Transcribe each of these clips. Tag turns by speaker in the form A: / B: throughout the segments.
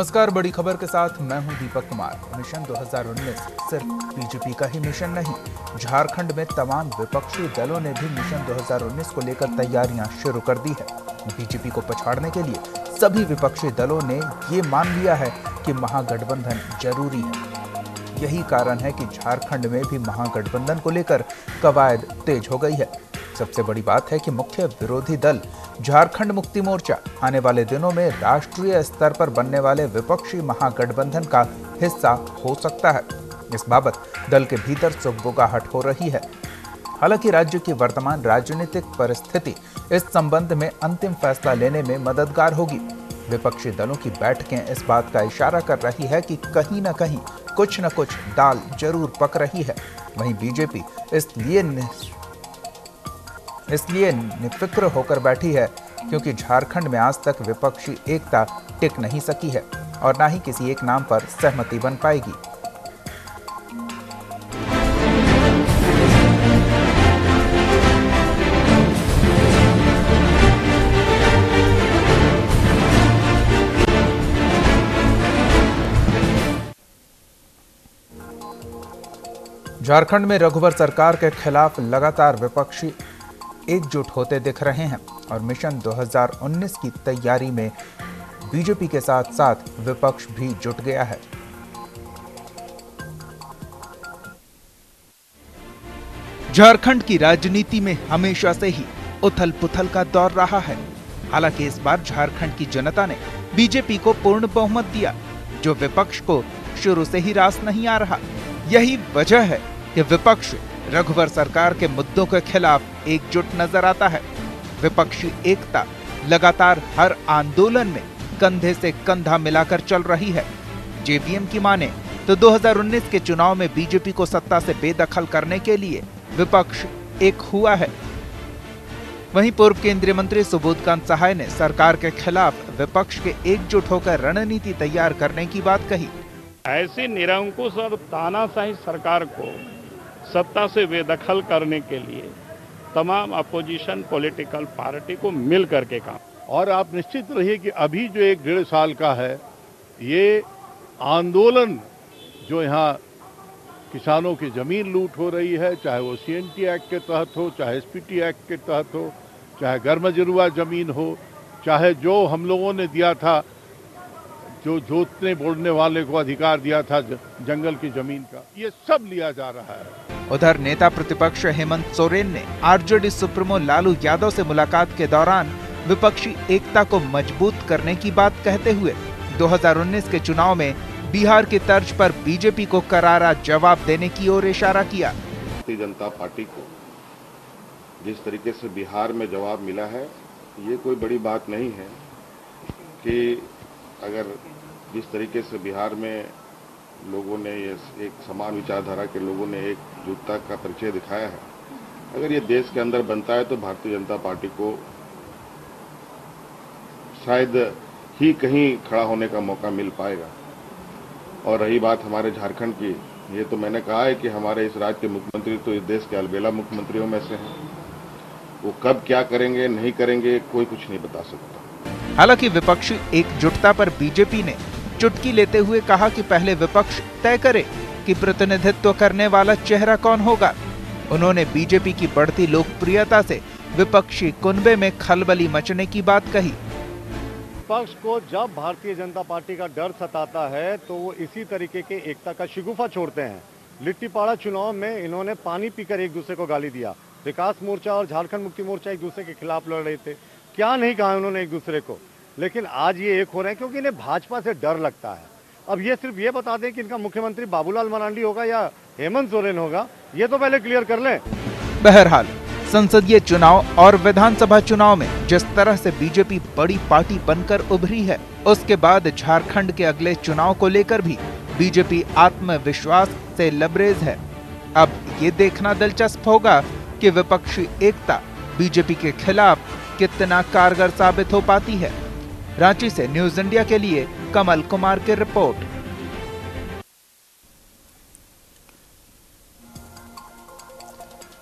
A: नमस्कार, बड़ी खबर के साथ मैं हूं दीपक कुमार। मिशन 2019 सिर्फ बीजेपी का ही मिशन नहीं, झारखंड में तमाम विपक्षी दलों ने भी मिशन 2019 को लेकर तैयारियां शुरू कर दी है। बीजेपी को पछाड़ने के लिए सभी विपक्षी दलों ने ये मान लिया है कि महागठबंधन जरूरी है। यही कारण है कि झारखंड में भी महागठबंधन को लेकर कवायद तेज हो गई है। सबसे बड़ी बात है कि मुख्य विरोधी दल झारखंड मुक्ति मोर्चा आने वाले दिनों में राष्ट्रीय स्तर पर बनने वाले विपक्षी महागठबंधन का हिस्सा हो सकता है। इस बाबत दल के भीतर सुगबुगाहट हो रही है। हालांकि राज्य की वर्तमान राजनीतिक परिस्थिति इस संबंध में अंतिम फैसला लेने में मददगार होगी। विपक्षी दलों की बैठकें इस बात का इशारा कर रही है कि कहीं न कहीं कुछ न कुछ दाल जरूर पक रही है। वहीं बीजेपी इसलिए निफिक्र होकर बैठी है क्योंकि झारखंड में आज तक विपक्षी एकता टिक नहीं सकी है और ना ही किसी एक नाम पर सहमति बन पाएगी। झारखंड में रघुवर सरकार के खिलाफ लगातार विपक्षी एकजुट होते दिख रहे हैं और मिशन 2019 की तैयारी में बीजेपी के साथ साथ विपक्ष भी जुट गया है। झारखंड की राजनीति में हमेशा से ही उथल पुथल का दौर रहा है। हालांकि इस बार झारखंड की जनता ने बीजेपी को पूर्ण बहुमत दिया, जो विपक्ष को शुरू से ही रास नहीं आ रहा। यही वजह है कि विपक्ष रघुवर सरकार के मुद्दों के खिलाफ एकजुट नजर आता है। विपक्षी एकता लगातार हर आंदोलन में कंधे से कंधा मिलाकर चल रही है। जेवीएम की माने तो 2019 के चुनाव में बीजेपी को सत्ता से बेदखल करने के लिए विपक्ष एक हुआ है। वहीं पूर्व केंद्रीय मंत्री सुबोधकांत सहाय ने सरकार के खिलाफ विपक्ष के एकजुट होकर रणनीति तैयार करने की बात कही।
B: ऐसी निरंकुश और तानाशाही सरकार को सत्ता से बेदखल करने के लिए तमाम अपोजिशन पॉलिटिकल पार्टी को मिल करके काम।
C: और आप निश्चित रहिए कि अभी जो 1-1.5 साल का है, ये आंदोलन जो यहाँ किसानों की जमीन लूट हो रही है, चाहे वो CNT एक्ट के तहत हो, चाहे SPT एक्ट के तहत हो, चाहे गर्मजरुआ जमीन हो, चाहे जो हम लोगों ने दिया था, जो जोतने बोड़ने वाले को अधिकार दिया था जंगल की जमीन का, ये सब लिया जा रहा है।
A: उधर नेता प्रतिपक्ष हेमंत सोरेन ने आरजेडी सुप्रीमो लालू यादव से मुलाकात के दौरान विपक्षी एकता को मजबूत करने की बात कहते हुए 2019 के चुनाव में बिहार की तर्ज पर बीजेपी को करारा जवाब देने की ओर इशारा किया।
D: भारतीय जनता पार्टी को जिस तरीके से बिहार में जवाब मिला है, ये कोई बड़ी बात नहीं है कि अगर जिस तरीके से बिहार में लोगों ने ये एक समान विचारधारा के लोगों ने एकजुटता का परिचय दिखाया है, अगर ये देश के अंदर बनता है तो भारतीय जनता पार्टी को शायद ही कहीं खड़ा होने का मौका मिल पाएगा। और रही बात हमारे झारखंड की, ये तो मैंने कहा है कि हमारे इस राज्य के मुख्यमंत्री तो इस देश के अलबेला मुख्यमंत्रियों में से हैं। वो कब क्या करेंगे नहीं करेंगे कोई कुछ नहीं बता सकता।
A: हालांकि विपक्षी एकजुटता पर बीजेपी ने चुटकी लेते हुए कहा कि पहले विपक्ष तय करे कि प्रतिनिधित्व करने वाला चेहरा कौन होगा। उन्होंने बीजेपी की बढ़ती लोकप्रियता से विपक्षी कुनबे में खलबली मचने की बात कही।
E: विपक्ष को जब भारतीय जनता पार्टी का डर सताता है तो वो इसी तरीके के एकता का शिगुफा छोड़ते हैं। लिट्टीपाड़ा चुनाव में इन्होंने पानी पीकर एक दूसरे को गाली दिया। विकास मोर्चा और झारखंड मुक्ति मोर्चा एक दूसरे के खिलाफ लड़ रहे थे। क्या नहीं कहा उन्होंने एक दूसरे को, लेकिन आज ये एक हो रहे हैं क्योंकि इन्हें भाजपा से डर लगता है। अब ये सिर्फ ये बता दें कि इनका मुख्यमंत्री बाबूलाल मरांडी होगा या हेमंत सोरेन होगा, ये तो पहले क्लियर कर लें।
A: बहरहाल संसदीय चुनाव और विधानसभा चुनाव में जिस तरह से बीजेपी बड़ी पार्टी बनकर उभरी है, उसके बाद झारखंड के अगले चुनाव को लेकर भी बीजेपी आत्मविश्वास से लबरेज है। अब ये देखना दिलचस्प होगा कि विपक्षी एकता बीजेपी के खिलाफ कितना कारगर साबित हो पाती है। रांची से न्यूज इंडिया के लिए कमल कुमार की रिपोर्ट।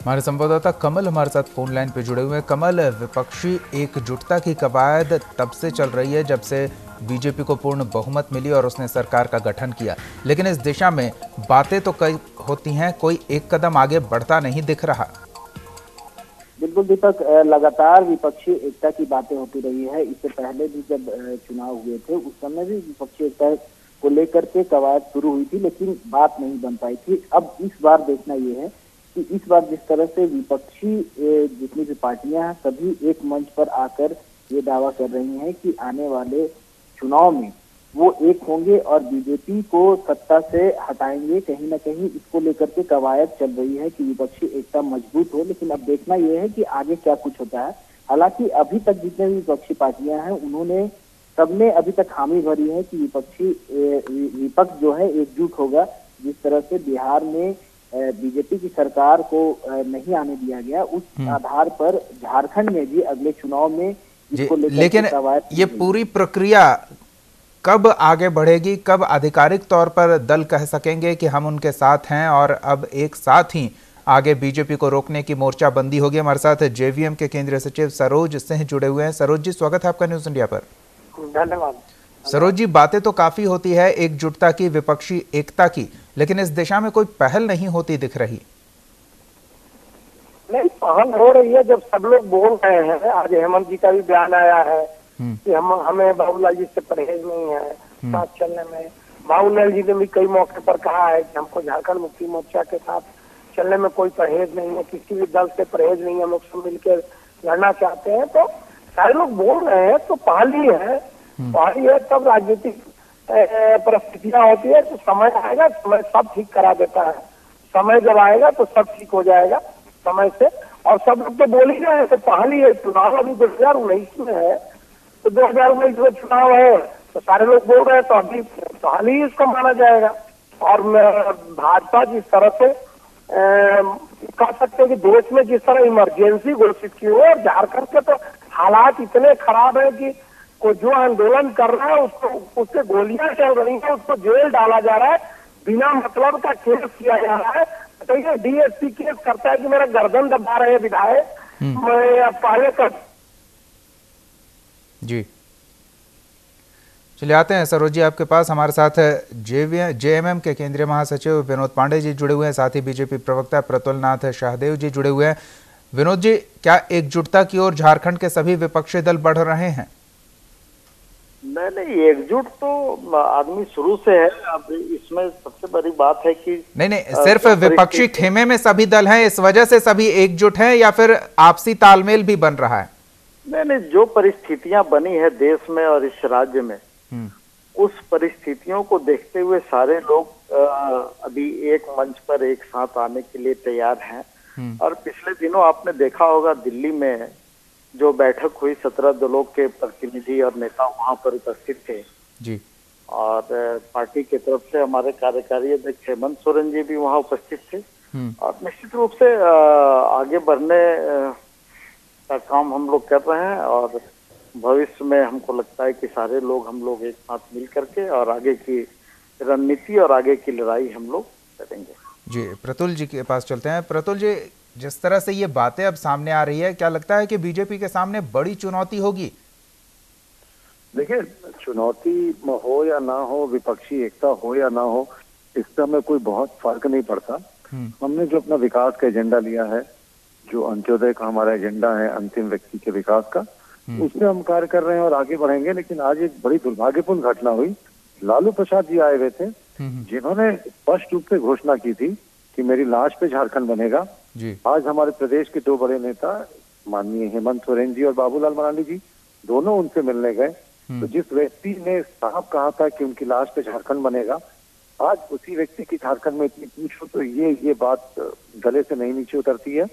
A: हमारे संवाददाता कमल हमारे साथ फोन लाइन पे जुड़े हुए हैं। कमल, विपक्षी एकजुटता की कवायद तब से चल रही है जब से बीजेपी को पूर्ण बहुमत मिली और उसने सरकार का गठन किया, लेकिन इस दिशा में बातें तो कई होती हैं, कोई एक कदम आगे बढ़ता नहीं दिख रहा।
F: बिल्कुल दीपक, लगातार विपक्षी एकता की बातें होती रही है। इससे पहले भी जब चुनाव हुए थे उस समय भी विपक्षी एकता को लेकर के कवायद शुरू हुई थी, लेकिन बात नहीं बन पाई थी। अब इस बार देखना यह है कि इस बार जिस तरह से विपक्षी जितनी भी पार्टियां हैं सभी एक मंच पर आकर ये दावा कर रही हैं कि आने वाले चुनाव में वो एक होंगे और बीजेपी को सत्ता से हटाएंगे। कहीं ना कहीं इसको लेकर के कवायद चल रही है कि विपक्षी एकता मजबूत हो, लेकिन अब देखना यह है कि आगे क्या कुछ होता है। हालांकि अभी तक जितने भी विपक्षी पार्टियां हैं उन्होंने सबने अभी तक हामी भरी है कि विपक्ष जो है एकजुट होगा। जिस तरह से बिहार में बीजेपी की सरकार को नहीं आने दिया गया, उस आधार पर झारखंड में भी अगले चुनाव में इसको
A: लेकिन ये पूरी प्रक्रिया कब आगे बढ़ेगी, कब आधिकारिक तौर पर दल कह सकेंगे कि हम उनके साथ हैं और अब एक साथ ही आगे बीजेपी को रोकने की मोर्चाबंदी होगी? हमारे साथ जेवीएम के केंद्रीय सचिव सरोज सिंह जुड़े हुए हैं। सरोज जी, स्वागत है आपका न्यूज इंडिया पर।
F: धन्यवाद।
A: सरोज जी, बातें तो काफी होती है एकजुटता की, विपक्षी एकता की, लेकिन इस दिशा में कोई पहल नहीं होती दिख रही।
G: नहीं, पहल हो रही है जब सब लोग बोल रहे हैं। आज हेमंत जी का भी बयान आया है कि हमें बाबूलाल जी से परहेज नहीं है साथ चलने में। बाबूलाल जी ने भी कई मौके पर कहा है कि हमको झारखंड मुक्ति मोर्चा के साथ चलने में कोई परहेज नहीं है, किसी भी दल से परहेज नहीं है, हम लोग सब मिलकर लड़ना चाहते हैं। तो सारे लोग बोल रहे हैं तो पहल ही है। तब राजनीतिक परिस्थितियां होती है तो समय आएगा, समय सब ठीक करा देता है। समय जब आएगा तो सब ठीक हो जाएगा समय से। और सब लोग तो बोल ही रहे हैं, तो पहल ही है। चुनाव अभी 2019 में है, तो 2019 में चुनाव है तो सारे लोग बोल रहे हैं, तो अभी पहल ही इसको माना जाएगा। और भाजपा जिस तरह से कह सकते हैं कि देश में जिस तरह इमरजेंसी घोषित की हो, और झारखंड के तो हालात इतने खराब है कि को जो आंदोलन कर रहा है उससे गोलियां चल रही हैं, उसको जेल डाला जा रहा है, बिना मतलब का केस किया जा रहा है। तो ये डीएसपी केस करता है कि मेरा गर्दन दबा रहे विधायक, मैं पहले कर।
A: जी चलिए आते हैं सरोज जी आपके पास। हमारे साथ जेएमएम के केंद्रीय महासचिव विनोद पांडे जी जुड़े हुए हैं, साथ ही बीजेपी प्रवक्ता प्रतुल नाथ शाहदेव जी जुड़े हुए हैं। विनोद जी, क्या एकजुटता की ओर झारखंड के सभी विपक्षी दल बढ़ रहे हैं?
H: नहीं, एकजुट तो आदमी शुरू से है। अब इसमें सबसे बड़ी बात है कि
A: नहीं, सिर्फ विपक्षी खेमे में सभी दल हैं, इस वजह से सभी एकजुट हैं, या फिर आपसी तालमेल भी बन रहा है?
H: नहीं, जो परिस्थितियां बनी है देश में और इस राज्य में, उस परिस्थितियों को देखते हुए सारे लोग अभी एक मंच पर एक साथ आने के लिए तैयार हैं। और पिछले दिनों आपने देखा होगा दिल्ली में जो बैठक हुई, 17 दलों के प्रतिनिधि और नेता वहां पर उपस्थित थे
A: जी।
H: और पार्टी की तरफ से हमारे कार्यकारी अध्यक्ष हेमंत सोरेन जी भी वहां उपस्थित थे। और निश्चित रूप से आगे बढ़ने का काम हम लोग कर रहे हैं और भविष्य में हमको लगता है कि सारे लोग हम लोग एक साथ मिल करके और आगे की रणनीति और आगे की लड़ाई हम लोग करेंगे।
A: जी, प्रतुल जी के पास चलते हैं। प्रतुल जी, जिस तरह से ये बातें अब सामने आ रही है, क्या लगता है कि बीजेपी के सामने बड़ी चुनौती होगी?
I: देखिए, चुनौती हो या ना हो, विपक्षी एकता हो या ना हो, इससे हमें कोई बहुत फर्क नहीं पड़ता। हमने जो अपना विकास का एजेंडा लिया है, जो अंत्योदय का हमारा एजेंडा है अंतिम व्यक्ति के विकास का, उसमें हम कार्य कर रहे हैं और आगे बढ़ेंगे। लेकिन आज एक बड़ी दुर्भाग्यपूर्ण घटना हुई। लालू प्रसाद जी आए हुए थे, जिन्होंने स्पष्ट रूप से घोषणा की थी कि मेरी लाश पे झारखंड बनेगा। आज हमारे प्रदेश के दो बड़े नेता माननीय हेमंत सोरेन जी और बाबूलाल मरांडी जी दोनों उनसे मिलने गए। तो जिस व्यक्ति ने साफ कहा था कि उनकी लाश पे झारखंड बनेगा, आज उसी व्यक्ति की झारखंड में इतनी पूछो तो ये बात गले से नहीं नीचे उतरती है।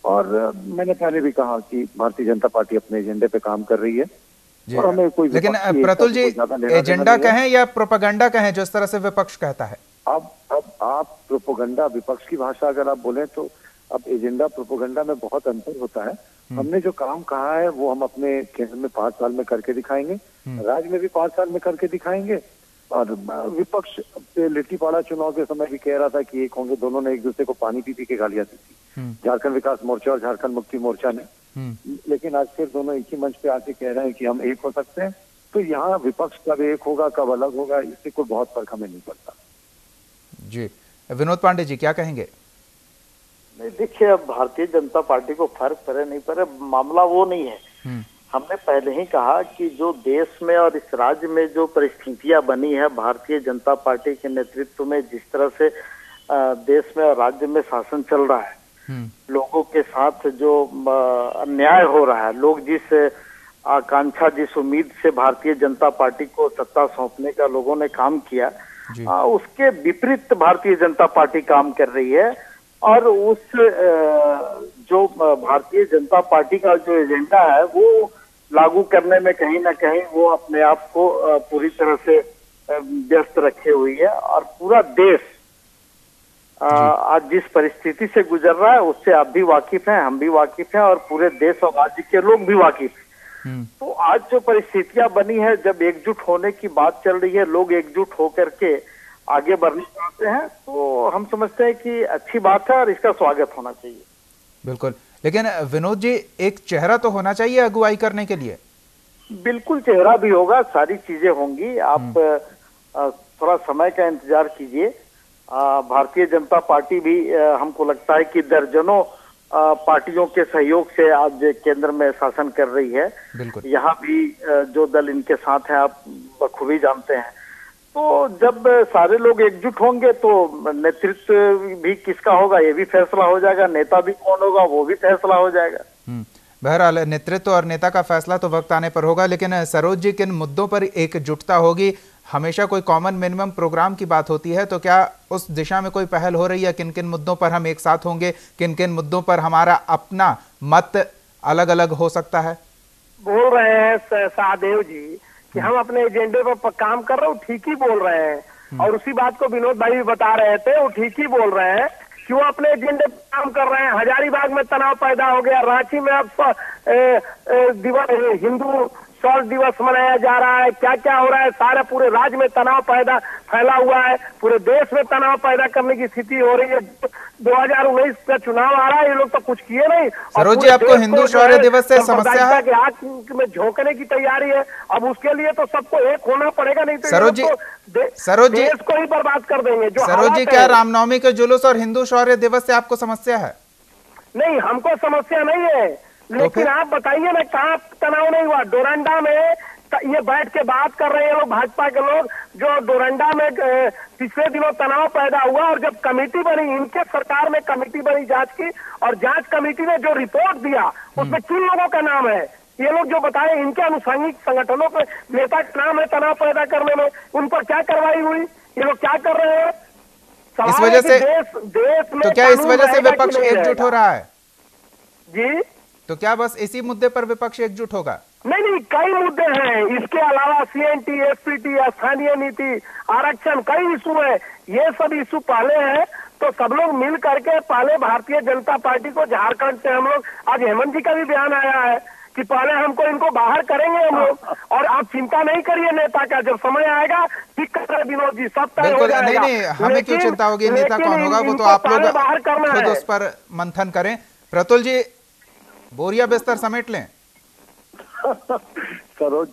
I: और मैंने पहले भी कहा कि भारतीय जनता पार्टी अपने एजेंडे पे काम कर रही है और हमें कोई,
A: लेकिन प्रतुल जी, एजेंडा कहें या प्रोपेगेंडा कहें, जिस तरह से विपक्ष कहता है,
I: अब आप प्रोपेगेंडा, विपक्ष की भाषा अगर आप बोले तो अब एजेंडा प्रोपेगेंडा में बहुत अंतर होता है। हमने जो काम कहा है वो हम अपने केंद्र में 5 साल में करके दिखाएंगे, राज्य में भी 5 साल में करके दिखाएंगे। और विपक्ष लिट्टीपाड़ा चुनाव के समय भी कह रहा था कि एक होंगे, दोनों ने एक दूसरे को पानी पी के गालियां दी थी, झारखंड विकास मोर्चा और झारखंड मुक्ति मोर्चा ने। लेकिन आज फिर दोनों एक ही मंच पे आके कह रहे हैं कि हम एक हो सकते हैं तो यहाँ विपक्ष कब एक होगा कब अलग होगा, इससे कोई बहुत फर्क हमें नहीं पड़ता।
A: जी, विनोद पांडे जी क्या कहेंगे?
H: नहीं, देखिए, अब भारतीय जनता पार्टी को फर्क पड़े नहीं पड़े, मामला वो नहीं है। हमने पहले ही कहा कि जो देश में और इस राज्य में जो परिस्थितियां बनी है, भारतीय जनता पार्टी के नेतृत्व में जिस तरह से देश में और राज्य में शासन चल रहा है, लोगों के साथ जो अन्याय हो रहा है, लोग जिस आकांक्षा, जिस उम्मीद से भारतीय जनता पार्टी को सत्ता सौंपने का लोगों ने काम किया, उसके विपरीत भारतीय जनता पार्टी काम कर रही है। और उस जो भारतीय जनता पार्टी का जो एजेंडा है वो लागू करने में कहीं ना कहीं वो अपने आप को पूरी तरह से व्यस्त रखे हुई है। और पूरा देश आज जिस परिस्थिति से गुजर रहा है उससे आप भी वाकिफ हैं, हम भी वाकिफ हैं, और पूरे देश और राज्य के लोग भी वाकिफ हैं। तो आज जो परिस्थितियां बनी है, जब एकजुट होने की बात चल रही है, लोग एकजुट होकर के आगे बढ़ना चाहते हैं, तो हम समझते हैं कि अच्छी बात है और इसका स्वागत होना चाहिए।
A: बिल्कुल, लेकिन विनोद जी, एक चेहरा तो होना चाहिए अगुवाई करने के लिए।
H: बिल्कुल, चेहरा भी होगा, सारी चीजें होंगी। आप थोड़ा समय का इंतजार कीजिए। भारतीय जनता पार्टी भी हमको लगता है कि दर्जनों पार्टियों के सहयोग से आज केंद्र में शासन कर रही है। यहाँ भी जो दल इनके साथ हैं आप बखूबी जानते हैं। तो जब सारे लोग एकजुट होंगे तो नेतृत्व भी किसका होगा ये भी फैसला हो जाएगा, नेता भी कौन होगा वो भी फैसला हो जाएगा।
A: बहरहाल नेतृत्व और नेता का फैसला तो वक्त आने पर होगा। लेकिन सरोज जी, किन मुद्दों पर एकजुटता होगी? हमेशा कोई कॉमन मिनिमम प्रोग्राम की बात होती है, तो क्या उस दिशा में कोई पहल हो रही है? किन किन मुद्दों पर हम एक साथ होंगे, किन किन मुद्दों पर हमारा अपना मत अलग अलग हो सकता है?
G: बोल रहे हैं सहदेव जी कि हम अपने एजेंडे पर काम कर रहे हैं, ठीक ही बोल रहे हैं। और उसी बात को विनोद भाई भी बता रहे थे, वो ठीक ही बोल रहे हैं कि वो अपने एजेंडे पर काम कर रहे हैं। हजारीबाग में तनाव पैदा हो गया, रांची में अब हिंदू शौर्य दिवस मनाया जा रहा है, क्या क्या हो रहा है, सारे पूरे राज्य में तनाव फैला हुआ है, पूरे देश में तनाव पैदा करने की स्थिति हो रही है। 2019 का चुनाव आ रहा है, ये लोग तो कुछ किए नहीं।
A: सरोज जी, आपको हिंदू शौर्य दिवस से समस्या है?
G: के आग में झोंकने की तैयारी है। अब उसके लिए तो सबको एक होना पड़ेगा, नहीं तो
A: सरोज जी
G: देश को ही बर्बाद कर देंगे। जो
A: सरोज जी, क्या रामनवमी के जुलूस और हिंदू शौर्य दिवस से आपको समस्या है?
G: नहीं, हमको समस्या नहीं है, लेकिन आप बताइए ना, कहाँ तनाव नहीं हुआ? डोरंडा में ये बैठ के बात कर रहे हैं लोग, भाजपा के लोग, जो डोरंडा में पिछले दिनों तनाव पैदा हुआ, और जब कमेटी बनी, इनके सरकार में कमेटी बनी जांच की, और जांच कमेटी ने जो रिपोर्ट दिया उसमें किन लोगों का नाम है? ये लोग जो बताए, इनके अनुषंगिक संगठनों के नेता का नाम है तनाव पैदा करने में। उन पर क्या कार्रवाई हुई? ये लोग क्या कर रहे हैं?
A: इस वजह से
G: देश में
A: तो क्या इस वजह से विपक्ष एकजुट हो रहा है
G: जी?
A: तो क्या बस इसी मुद्दे पर विपक्ष एकजुट होगा?
G: नहीं, कई मुद्दे हैं। इसके अलावा सीएनटी, एसपीटी, स्थानीय नीति, आरक्षण, कई इशू है। ये सब इशू पहले हैं, तो सब लोग मिल करके पहले भारतीय जनता पार्टी को, झारखंड से हम लोग, आज हेमंत जी का भी बयान आया है कि पहले हमको इनको बाहर करेंगे हम लोग, और आप चिंता नहीं करिए नेता का, जब समय आएगा ठीक कर रहे विनोद जी, सब तय हो जाएगा।
A: नहीं, हमें क्यों चिंता होगी? नेता कौन होगा वो तो आप लोग खुद उस पर मंथन करें। प्रतुल जी, बोरिया बिस्तर समेट लें।
I: सरोज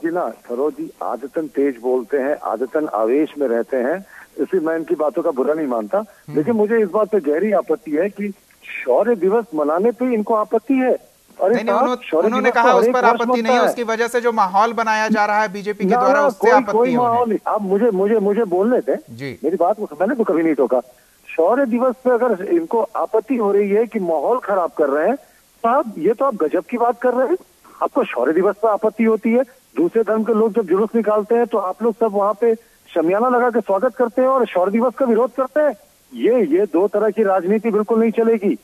I: जी आदतन तेज बोलते हैं, आदतन आवेश में रहते हैं, इसलिए मैं इनकी बातों का बुरा नहीं मानता। लेकिन मुझे इस बात पे गहरी आपत्ति है कि शौर्य दिवस मनाने पे इनको आपत्ति है।
A: उन्होंने कहा उस पर आपत्ति नहीं है, उसकी वजह से जो माहौल बनाया जा रहा है बीजेपी के द्वारा, उससे आपत्ति है।
I: माहौल, आप मुझे बोलने दें जी, मेरी बात मैंने तो कभी नहीं टोका। शौर्य दिवस पे अगर इनको आपत्ति हो रही है कि माहौल खराब कर रहे हैं, साहब ये तो आप गजब की बात कर रहे हैं। आपको शौर्य दिवस पर आपत्ति होती है? दूसरे धर्म के लोग जब जुलूस निकालते हैं तो आप लोग सब वहाँ पे शमियाना लगा के स्वागत करते हैं और शौर्य दिवस का विरोध करते हैं। ये दो तरह की राजनीति बिल्कुल नहीं चलेगी।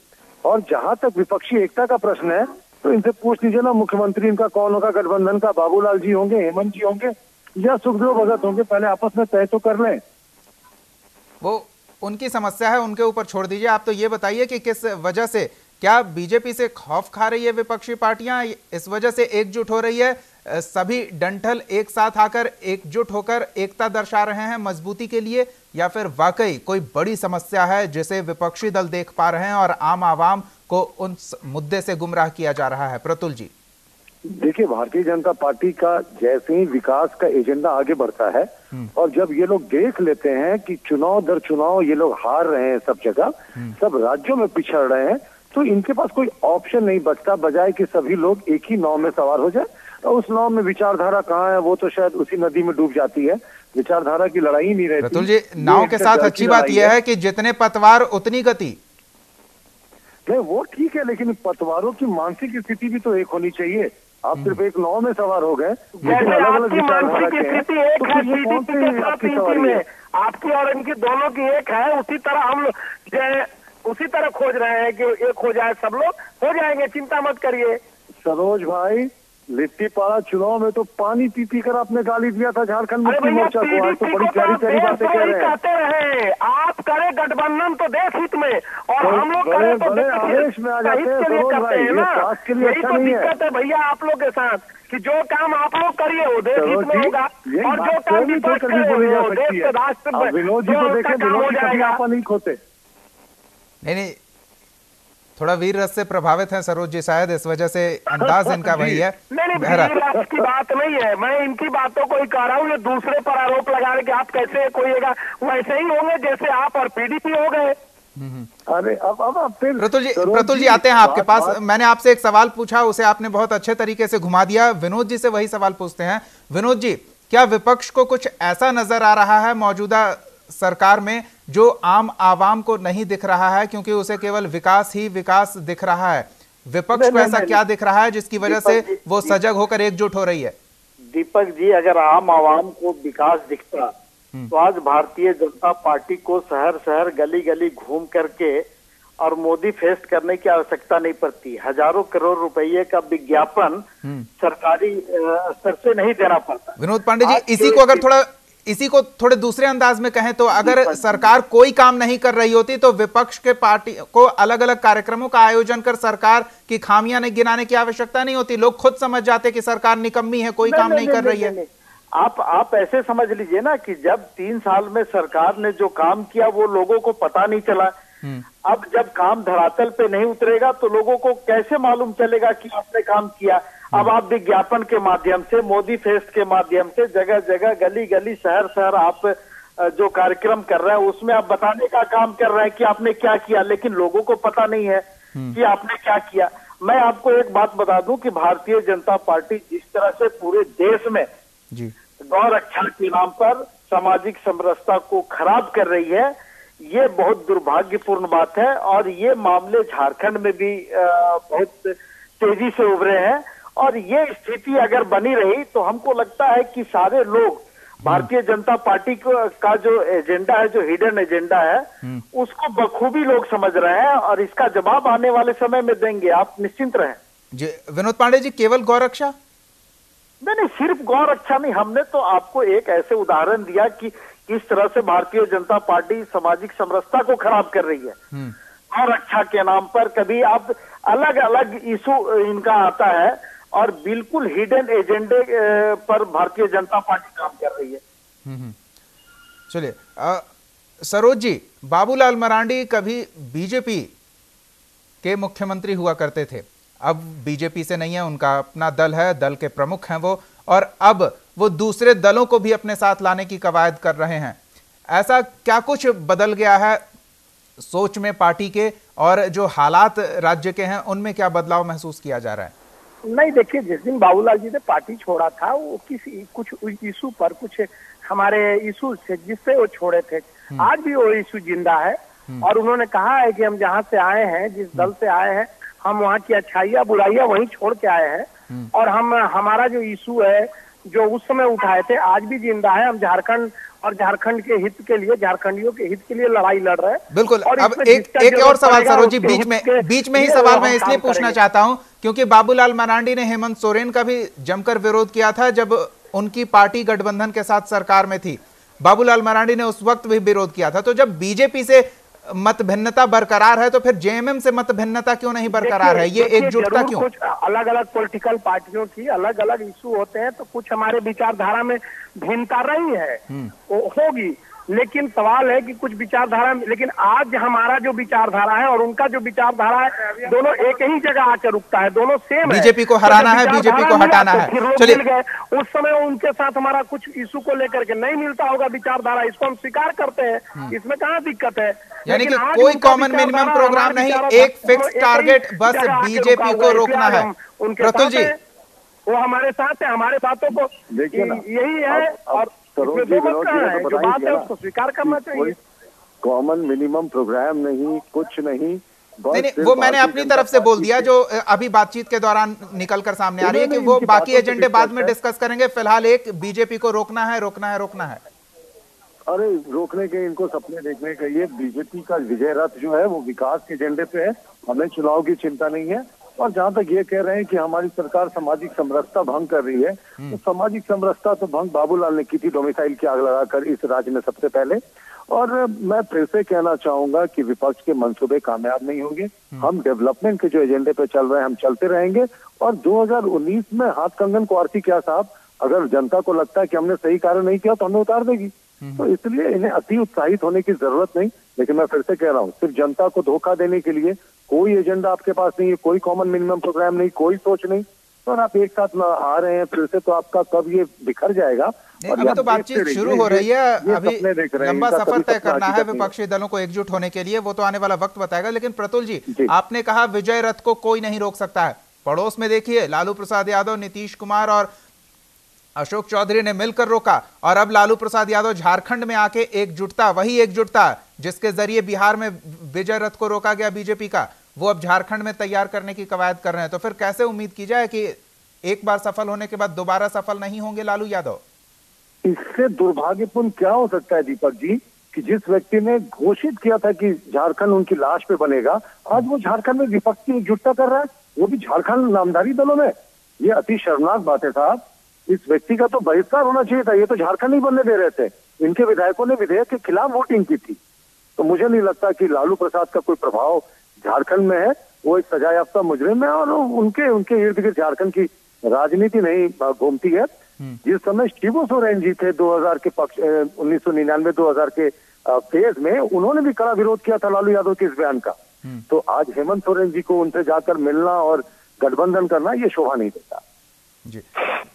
I: और जहां तक विपक्षी एकता का प्रश्न है, तो इनसे पूछ लीजिए ना, मुख्यमंत्री इनका कौन होगा? गठबंधन का बाबूलाल जी होंगे, हेमंत जी होंगे, या सुखदेव भगत होंगे? पहले आपस में तय तो कर लें।
A: वो उनकी समस्या है, उनके ऊपर छोड़ दीजिए। आप तो ये बताइए कि किस वजह से, क्या बीजेपी से खौफ खा रही है विपक्षी पार्टियां, इस वजह से एकजुट हो रही है? सभी डंठल एक साथ आकर एकजुट होकर एकता दर्शा रहे हैं मजबूती के लिए, या फिर वाकई कोई बड़ी समस्या है जिसे विपक्षी दल देख पा रहे हैं और आम आवाम को उन मुद्दे से गुमराह किया जा रहा है? प्रतुल जी,
I: देखिए, भारतीय जनता पार्टी का जैसे ही विकास का एजेंडा आगे बढ़ता है और जब ये लोग देख लेते हैं कि चुनाव दर चुनाव ये लोग हार रहे हैं, सब जगह सब राज्यों में पिछड़ रहे हैं, तो इनके पास कोई ऑप्शन नहीं बचता बजाय कि सभी लोग एक ही नाव में सवार हो जाए। और उस नाव में विचारधारा कहाँ है, वो तो शायद उसी नदी में डूब जाती है। विचारधारा की लड़ाई ही नहीं रहती।
A: प्रतुल जी, नाव के साथ अच्छी बात यह है कि जितने पतवार उतनी गति।
I: नहीं, वो ठीक है, लेकिन पतवारों की मानसिक स्थिति भी तो एक होनी चाहिए। आप सिर्फ एक नाव में सवार हो गए,
G: जैसे आपकी मानसिक स्थिति एक है टीडीपी के साथ टीडीपी में, आपकी और इनकी दोनों की एक है, उसी तरह हम उसी तरह खोज रहे हैं कि एक हो जाए, सब लोग हो जाएंगे, चिंता मत करिए।
I: सरोज भाई, लिट्टीपाड़ा चुनाव में तो पानी पी पी कर आपने गाली दिया था झारखंड मुक्ति मोर्चा को। आज तो बड़ी प्यारी प्यारी बातें कह रहे हैं।
G: आप करें गठबंधन तो देश हित में, और हम लोग करें तो
I: आवेश में आ जाते हैं सरोज भाई, ये स्वास्थ्य के लिए अच्छा नहीं है।
G: दिक्कत है भैया आप लोग के साथ कि जो काम आप लोग करिए वो देश हित में होगा, और जो काम विपक्ष करे वो देश के राष्ट्र में।
I: विनोद जी को देखें, विनोद जी कभी आपा नहीं खोते।
A: नहीं, थोड़ा वीर रस से प्रभावित है सरोज जी, शायद इस वजह से अंदाज इनका वही है।
G: नहीं, वीर रस की बात नहीं है, मैं इनकी बातों को ही कह रहा हूँ। ये दूसरे पर आरोप लगा रहे कि आप कैसे कोईगा, वैसे ही होंगे जैसे आप और पीडीपी हो गए।
I: अरे अब फिर
A: प्रतुल जी आते हैं आपके पास। मैंने आपसे एक सवाल पूछा, उसे आपने बहुत अच्छे तरीके से घुमा दिया। विनोद जी से वही सवाल पूछते हैं। विनोद जी, क्या विपक्ष को कुछ ऐसा नजर आ रहा है मौजूदा सरकार में जो आम आवाम को नहीं दिख रहा है, क्योंकि उसे केवल विकास ही विकास दिख रहा है? विपक्ष को ऐसा क्या दिख रहा है जिसकी वजह से वो सजग होकर एकजुट हो रही है?
H: दीपक जी, अगर आम आवाम को विकास दिखता तो आज भारतीय जनता पार्टी को शहर शहर गली गली घूम करके और मोदी फेस्ट करने की आवश्यकता नहीं पड़ती। हजारों करोड़ रुपए का विज्ञापन सरकारी स्तर से नहीं देना पड़ता।
A: विनोद पांडे जी, इसी को थोड़े दूसरे अंदाज में कहें तो अगर सरकार कोई काम नहीं कर रही होती तो विपक्ष के पार्टी को अलग अलग कार्यक्रमों का आयोजन कर सरकार की खामियां नहीं गिनाने की आवश्यकता नहीं होती। लोग खुद समझ जाते कि सरकार निकम्मी है, कोई काम नहीं कर रही है।
H: आप ऐसे समझ लीजिए ना कि जब 3 साल में सरकार ने जो काम किया वो लोगों को पता नहीं चला। अब जब काम धरातल पे नहीं उतरेगा तो लोगों को कैसे मालूम चलेगा कि आपने काम किया। अब आप विज्ञापन के माध्यम से, मोदी फेस्ट के माध्यम से जगह जगह गली गली शहर शहर आप जो कार्यक्रम कर रहे हैं उसमें आप बताने का काम कर रहे हैं कि आपने क्या किया, लेकिन लोगों को पता नहीं है कि आपने क्या किया। मैं आपको एक बात बता दूं कि भारतीय जनता पार्टी जिस तरह से पूरे देश में गौ रक्षा के नाम पर सामाजिक समरसता को खराब कर रही है, ये बहुत दुर्भाग्यपूर्ण बात है। और ये मामले झारखंड में भी बहुत तेजी से उभरे हैं, और ये स्थिति अगर बनी रही तो हमको लगता है कि सारे लोग भारतीय जनता पार्टी का जो एजेंडा है, जो हिडन एजेंडा है, उसको बखूबी लोग समझ रहे हैं और इसका जवाब आने वाले समय में देंगे, आप निश्चिंत रहें।
A: जी विनोद पांडे जी, केवल गौरक्षा?
H: नहीं, सिर्फ गौरक्षा नहीं, हमने तो आपको एक ऐसे उदाहरण दिया कि किस तरह से भारतीय जनता पार्टी सामाजिक समरसता को खराब कर रही है। गौरक्षा के नाम पर कभी आप अलग अलग इशू इनका आता है और बिल्कुल हिडन एजेंडे पर भारतीय जनता पार्टी काम कर रही है।
A: चलिए सरोज जी, बाबूलाल मरांडी कभी बीजेपी के मुख्यमंत्री हुआ करते थे, अब बीजेपी से नहीं है, उनका अपना दल है, दल के प्रमुख हैं वो, और अब वो दूसरे दलों को भी अपने साथ लाने की कवायद कर रहे हैं। ऐसा क्या कुछ बदल गया है सोच में पार्टी के, और जो हालात राज्य के हैं उनमें क्या बदलाव महसूस किया जा रहा है?
G: नहीं, देखिए, जिस दिन बाबूलाल जी ने पार्टी छोड़ा था वो कुछ इशू पर, कुछ हमारे इशू से जिससे वो छोड़े थे, आज भी वो इशू जिंदा है। और उन्होंने कहा है कि हम जहाँ से आए हैं, जिस दल से आए हैं, हम वहाँ की अच्छाइयाँ बुराइयाँ वहीं छोड़ के आए हैं, और हमारा जो इशू है जो उस समय उठाए थे आज भी जिंदा है। हम झारखंड और झारखंड के हित के लिए, झारखंडियों के हित के लिए लड़ाई लड़ रहे हैं।
A: बिल्कुल। अब एक और सवाल सरोज जी, बीच में ही सवाल मैं इसलिए पूछना चाहता हूं क्योंकि बाबूलाल मरांडी ने हेमंत सोरेन का भी जमकर विरोध किया था जब उनकी पार्टी गठबंधन के साथ सरकार में थी। बाबूलाल मरांडी ने उस वक्त भी विरोध किया था। तो जब बीजेपी से मत भिन्नता बरकरार है तो फिर जेएमएम से मत भिन्नता क्यों नहीं बरकरार है? ये एकजुटता क्यों?
G: कुछ अलग अलग पॉलिटिकल पार्टियों की अलग अलग इशू होते हैं, तो कुछ हमारे विचारधारा में भिन्नता रही है, वो होगी, लेकिन सवाल है कि कुछ विचारधारा, लेकिन आज हमारा जो विचारधारा है और उनका जो विचारधारा है, दोनों एक ही जगह आकर रुकता है, दोनों सेम है।
A: बीजेपी को हराना है, बीजेपी को हटाना है।
G: चलिए, उस समय उनके साथ हमारा कुछ इशू को लेकर के नहीं मिलता होगा विचारधारा, इसको हम स्वीकार करते हैं, इसमें कहाँ दिक्कत है।
A: यानी कि कोई कॉमन मिनिमम प्रोग्राम नहीं, एक फिक्स टारगेट, बस बीजेपी को रोकना है। प्रतुल जी,
G: वो हमारे साथ है, हमारे बातों को यही है और जो बात है उसको स्वीकार करना चाहिए।
I: कॉमन मिनिमम प्रोग्राम नहीं, कुछ नहीं,
A: नहीं, वो मैंने अपनी तरफ से बोल दिया जो अभी बातचीत के दौरान निकलकर सामने आ रही है कि वो बाकी एजेंडे बाद में डिस्कस करेंगे, फिलहाल एक बीजेपी को रोकना है, रोकना है, रोकना है।
I: अरे रोकने के, इनको सपने देखने का, ये बीजेपी का विजय रथ जो है वो विकास के एजेंडे पे है, हमें चुनाव की चिंता नहीं है। और जहां तक ये कह रहे हैं कि हमारी सरकार सामाजिक समरसता भंग कर रही है, तो सामाजिक समरसता तो भंग बाबूलाल ने की थी डोमिसाइल की आग लगाकर इस राज्य में सबसे पहले। और मैं फिर से कहना चाहूंगा कि विपक्ष के मंसूबे कामयाब नहीं होंगे। हम डेवलपमेंट के जो एजेंडे पे चल रहे हैं हम चलते रहेंगे, और 2019 में हाथ कंगन को आरती क्या साहब, अगर जनता को लगता है कि हमने सही कार्य नहीं किया तो हमें उतार देगी। तो इसलिए इन्हें अति उत्साहित होने की जरूरत नहीं। लेकिन मैं फिर से कह रहा हूँ, सिर्फ जनता को धोखा देने के लिए कोई एजेंडा आपके पास नहीं है, कोई कॉमन मिनिमम प्रोग्राम नहीं, कोई सोच नहीं। तो आप एक साथ आ रहे हैं फिर से, तो आपका कब ये बिखर जाएगा।
A: अभी तो बातचीत शुरू हो रही है, अभी लंबा सफर तय करना है विपक्षी दलों को एकजुट होने के लिए, वो तो आने वाला वक्त बताएगा। लेकिन प्रतुल जी, आपने कहा विजय रथ को कोई नहीं रोक सकता है। पड़ोस में देखिए, लालू प्रसाद यादव, नीतीश कुमार और अशोक चौधरी ने मिलकर रोका, और अब लालू प्रसाद यादव झारखंड में आके एकजुटता, वही एकजुटता जिसके जरिए बिहार में विजय रथ को रोका गया बीजेपी का, वो अब झारखंड में तैयार करने की कवायद कर रहे हैं। तो फिर कैसे उम्मीद की जाए कि एक बार सफल होने के बाद दोबारा सफल नहीं होंगे लालू यादव?
I: इससे दुर्भाग्यपूर्ण क्या हो सकता है दीपक जी, कि जिस व्यक्ति ने घोषित किया था कि झारखंड उनकी लाश पे बनेगा, आज वो झारखंड में विपक्ष की एकजुटता कर रहा है, वो भी झारखंड नामधारी दलों में। ये अति शर्मनाक बात है साहब। इस व्यक्ति का तो बहिष्कार होना चाहिए था, ये तो झारखंड नहीं बनने दे रहे थे। इनके विधायकों ने विधेयक के खिलाफ वोटिंग की थी। तो मुझे नहीं लगता कि लालू प्रसाद का कोई प्रभाव झारखंड में है। वो एक सजायाफ्ता मुजरिम है, और उनके इर्द गिर्द झारखंड की राजनीति नहीं घूमती है। जिस समय शिबू सोरेन जी थे 2000 के पक्ष 1999-2000 के फेज में, उन्होंने भी कड़ा विरोध किया था लालू यादव के इस बयान का। तो आज हेमंत सोरेन जी को उनसे जाकर मिलना और गठबंधन करना, ये शोभा नहीं देता
A: जी।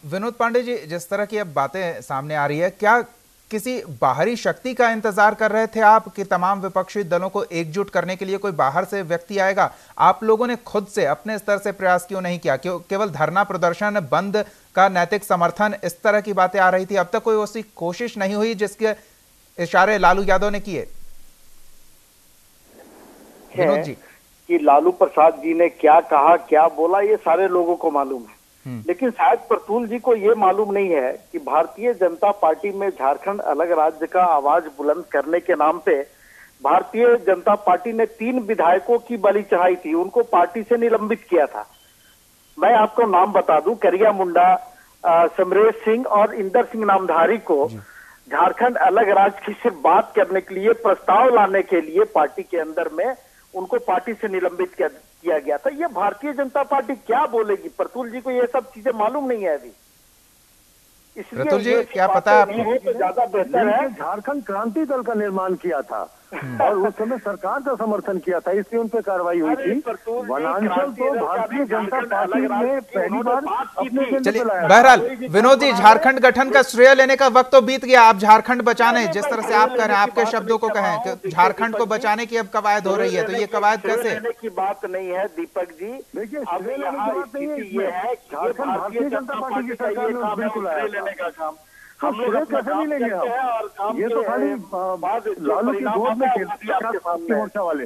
A: विनोद पांडे जी, जिस तरह की अब बातें सामने आ रही है, क्या किसी बाहरी शक्ति का इंतजार कर रहे थे आप कि तमाम विपक्षी दलों को एकजुट करने के लिए कोई बाहर से व्यक्ति आएगा? आप लोगों ने खुद से अपने स्तर से प्रयास क्यों नहीं किया? क्यों केवल धरना प्रदर्शन, बंद का नैतिक समर्थन, इस तरह की बातें आ रही थी? अब तक कोई ऐसी कोशिश नहीं हुई जिसके इशारे लालू यादव ने किए? विनोद जी,
H: कि लालू प्रसाद जी ने क्या कहा, क्या बोला, ये सारे लोगों को मालूम है। लेकिन शायद प्रतुल जी को ये मालूम नहीं है कि भारतीय जनता पार्टी में झारखंड अलग राज्य का आवाज बुलंद करने के नाम पे भारतीय जनता पार्टी ने 3 विधायकों की बलि चढ़ाई थी, उनको पार्टी से निलंबित किया था। मैं आपको नाम बता दूं, करिया मुंडा, समरेश सिंह और इंदर सिंह नामधारी को झारखंड अलग राज्य की सिर्फ बात करने के लिए, प्रस्ताव लाने के लिए पार्टी के अंदर में उनको पार्टी से निलंबित किया गया था। ये भारतीय जनता पार्टी क्या बोलेगी? प्रतुल जी को ये सब चीजें मालूम नहीं है अभी।
A: प्रतुल जी, क्या पता है आपको?
I: तो ज्यादा बेहतर है। झारखंड क्रांति दल का निर्माण किया था और उस समय सरकार का समर्थन किया था, इसलिए उन पर कार्रवाई हुई थी। वनांचल तो भारतीय जनता पार्टी ने पहली बार अपने।
A: चलिए, बहरहाल विनोद जी, झारखंड गठन का श्रेय लेने का वक्त तो बीत गया। आप झारखंड बचाने, जिस तरह से आप कह रहे हैं, आपके शब्दों को कहें कि झारखंड को बचाने की अब कवायद हो रही है, तो ये कवायद कैसे?
H: की बात नहीं है दीपक जी।
I: देखिए, ये है झारखंड भारतीय जनता पार्टी की सरकार ने बिल्कुल का काम हम लोग कैसे नहीं लेंगे हम? ये तो खाली लालू की गोद में खेलते मोर्चा वाले।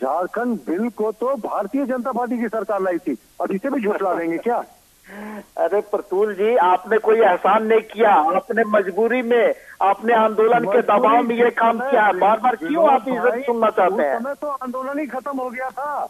I: झारखंड बिल को तो भारतीय जनता पार्टी की सरकार लाई थी, और इसे भी झुठला देंगे क्या?
H: अरे प्रतुल जी, आपने कोई एहसान नहीं किया, आपने मजबूरी में, आपने आंदोलन के दबाव में ये काम किया। बार बार क्यों आप इज्जत सुनना चाहते हैं?
I: उस समय तो आंदोलन ही खत्म हो गया था।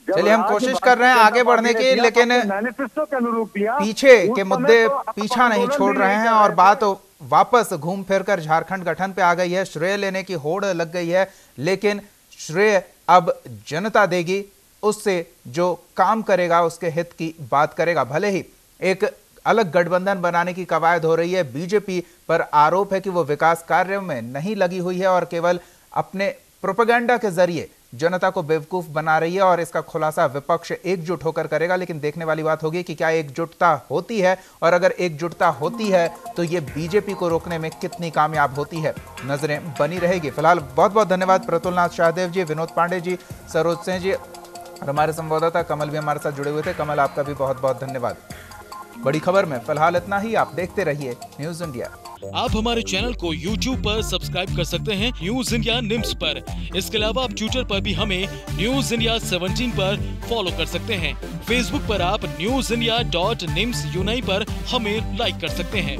A: चलिए, हम कोशिश कर रहे हैं आगे बढ़ने की, लेकिन
I: मैनिफेस्टो के अनुरूप
A: पीछे के मुद्दे पीछा नहीं छोड़ रहे हैं, और बात वापस घूम फिर कर झारखंड गठन पे आ गई है। श्रेय लेने की होड़ लग गई है, लेकिन श्रेय अब जनता देगी, उससे जो काम करेगा उसके हित की बात करेगा। भले ही एक अलग गठबंधन बनाने की कवायद हो रही है। बीजेपी पर आरोप है कि वो विकास कार्यों में नहीं लगी हुई है और केवल अपने प्रोपेगेंडा के जरिए जनता को बेवकूफ बना रही है, और इसका खुलासा विपक्ष एकजुट होकर करेगा। लेकिन देखने वाली बात होगी कि क्या एकजुटता होती है, और अगर एकजुटता होती है तो ये बीजेपी को रोकने में कितनी कामयाब होती है, नजरें बनी रहेगी। फिलहाल बहुत बहुत धन्यवाद प्रतुलनाथ शाहदेव जी, विनोद पांडे जी, सरोज सिंह जी, और हमारे संवाददाता कमल भी हमारे साथ जुड़े हुए थे। कमल, आपका भी बहुत बहुत धन्यवाद। बड़ी खबर में फिलहाल इतना ही। आप देखते रहिए न्यूज इंडिया।
J: आप हमारे चैनल को YouTube पर सब्सक्राइब कर सकते हैं न्यूज इंडिया निम्स पर। इसके अलावा आप ट्विटर पर भी हमें न्यूज इंडिया 17 पर फॉलो कर सकते हैं। फेसबुक पर आप newsindia.nimsUnai पर हमें लाइक कर सकते हैं।